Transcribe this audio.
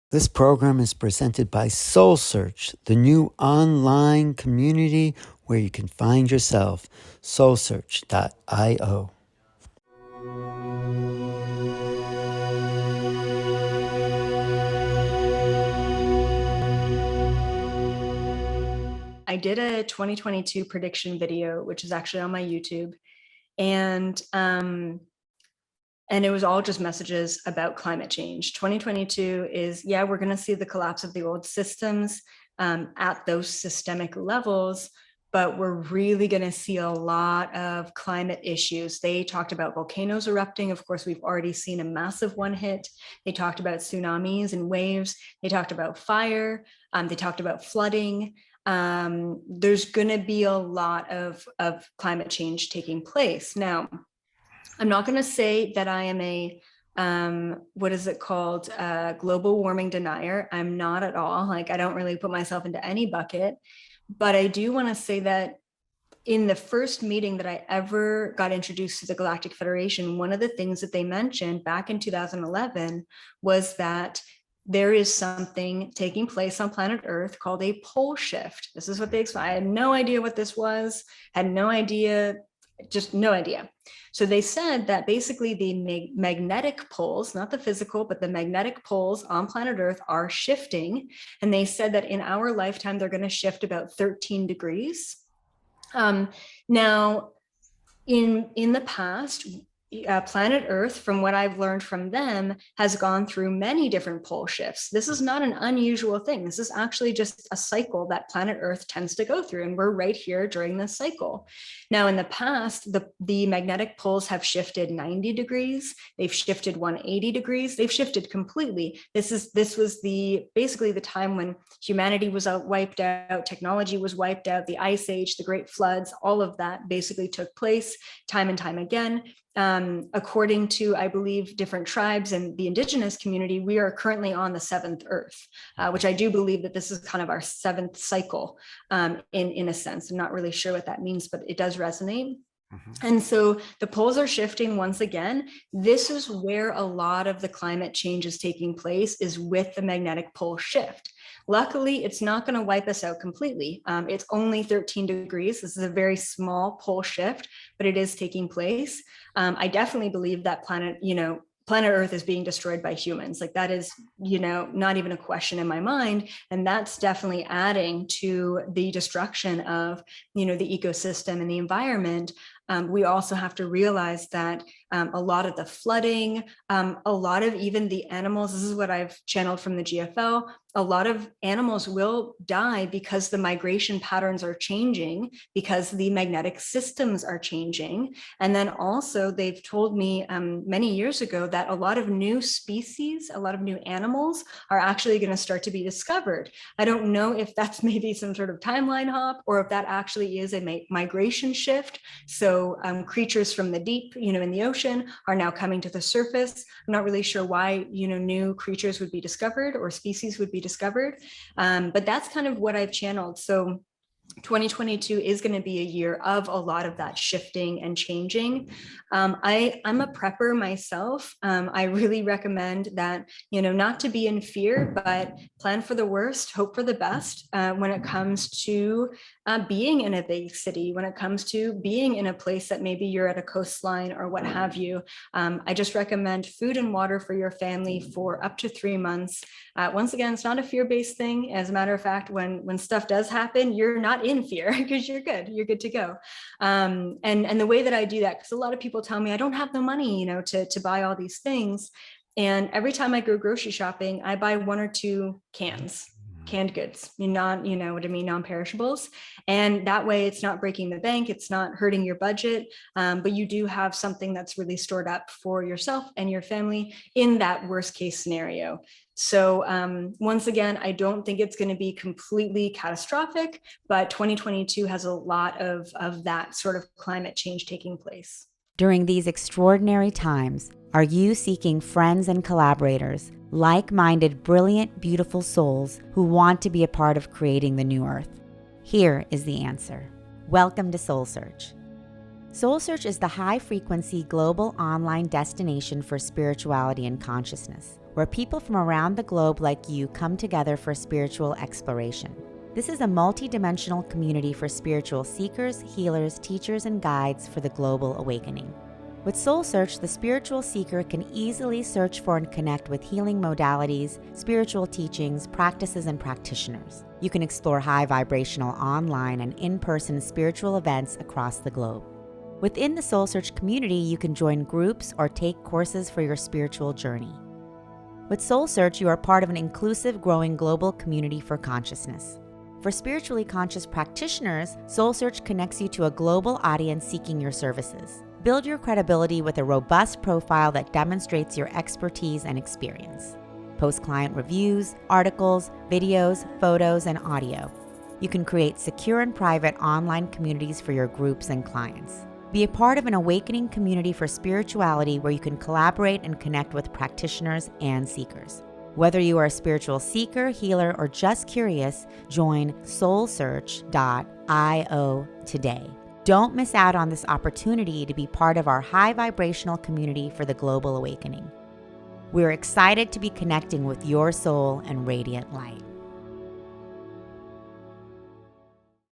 This program is presented by Soul Search, the new online community where you can find yourself. soulsearch.io. I did a 2022 prediction video, which is actually on my YouTube, and it was all just messages about climate change. 2022 is, yeah, we're going to see the collapse of the old systems at those systemic levels, but we're really going to see a lot of climate issues. They talked about volcanoes erupting. Of course, we've already seen a massive one hit. They talked about tsunamis and waves. They talked about fire. They talked about flooding. There's going to be a lot of climate change taking place. Now, I'm not going to say that I am a what is it called? Global warming denier. I'm not at all. Like, I don't really put myself into any bucket, but I do want to say that in the first meeting that I ever got introduced to the Galactic Federation, one of the things that they mentioned back in 2011 was that there is something taking place on planet Earth called a pole shift. This is what they explained. I had no idea what this was, had no idea, just no idea. So they said that basically the magnetic poles, not the physical, but the magnetic poles on planet Earth are shifting. And they said that in our lifetime, they're going to shift about 13 degrees. Now, in the past, planet Earth, from what I've learned from them, has gone through many different pole shifts. This is not an unusual thing. This is actually just a cycle that planet Earth tends to go through, and we're right here during this cycle. Now, in the past, the magnetic poles have shifted 90 degrees. They've shifted 180 degrees. They've shifted completely. This was basically the time when humanity was wiped out, technology was wiped out, the Ice Age, the Great Floods, all of that basically took place time and time again. According to, I believe, different tribes and the indigenous community, we are currently on the seventh Earth, which I do believe that this is kind of our seventh cycle in a sense. I'm not really sure what that means, but it does resonate. And so the poles are shifting once again. This is where a lot of the climate change is taking place, is with the magnetic pole shift. Luckily, it's not going to wipe us out completely. It's only 13 degrees. This is a very small pole shift, but it is taking place. I definitely believe that planet Earth is being destroyed by humans. Like, that is, not even a question in my mind. And that's definitely adding to the destruction of, the ecosystem and the environment. We also have to realize that a lot of the flooding, a lot of even the animals, this is what I've channeled from the GFL, a lot of animals will die because the migration patterns are changing, because the magnetic systems are changing. And then also they've told me many years ago that a lot of new species, a lot of new animals are actually going to start to be discovered. I don't know if that's maybe some sort of timeline hop, or if that actually is a migration shift. So creatures from the deep, in the ocean are now coming to the surface. I'm not really sure why, new creatures would be discovered or species would be discovered. But that's kind of what I've channeled. So 2022 is going to be a year of a lot of that shifting and changing. I'm a prepper myself. I really recommend that, not to be in fear, but plan for the worst, hope for the best when it comes to being in a big city, when it comes to being in a place that maybe you're at a coastline or what have you. I just recommend food and water for your family for up to 3 months. Once again, it's not a fear-based thing. As a matter of fact, when stuff does happen, you're not in fear because you're good to go. And the way that I do that, because a lot of people tell me I don't have the money, to buy all these things. And every time I go grocery shopping, I buy 1 or 2 canned goods, non-perishables. And that way it's not breaking the bank, it's not hurting your budget, but you do have something that's really stored up for yourself and your family in that worst case scenario. So once again, I don't think it's going to be completely catastrophic, but 2022 has a lot of that sort of climate change taking place. During these extraordinary times, are you seeking friends and collaborators, like-minded, brilliant, beautiful souls who want to be a part of creating the new Earth? Here is the answer. Welcome to Soul Search. Soul Search is the high-frequency global online destination for spirituality and consciousness. where people from around the globe like you come together for spiritual exploration. This is a multi-dimensional community for spiritual seekers, healers, teachers, and guides for the global awakening. With Soul Search, the spiritual seeker can easily search for and connect with healing modalities, spiritual teachings, practices, and practitioners. You can explore high vibrational online and in-person spiritual events across the globe. Within the Soul Search community, you can join groups or take courses for your spiritual journey. With Soul Search, you are part of an inclusive, growing global community for consciousness. For spiritually conscious practitioners, Soul Search connects you to a global audience seeking your services. Build your credibility with a robust profile that demonstrates your expertise and experience. Post client reviews, articles, videos, photos, and audio. You can create secure and private online communities for your groups and clients. Be a part of an awakening community for spirituality where you can collaborate and connect with practitioners and seekers. Whether you are a spiritual seeker, healer, or just curious, join soulsearch.io today. Don't miss out on this opportunity to be part of our high vibrational community for the global awakening. We're excited to be connecting with your soul and radiant light.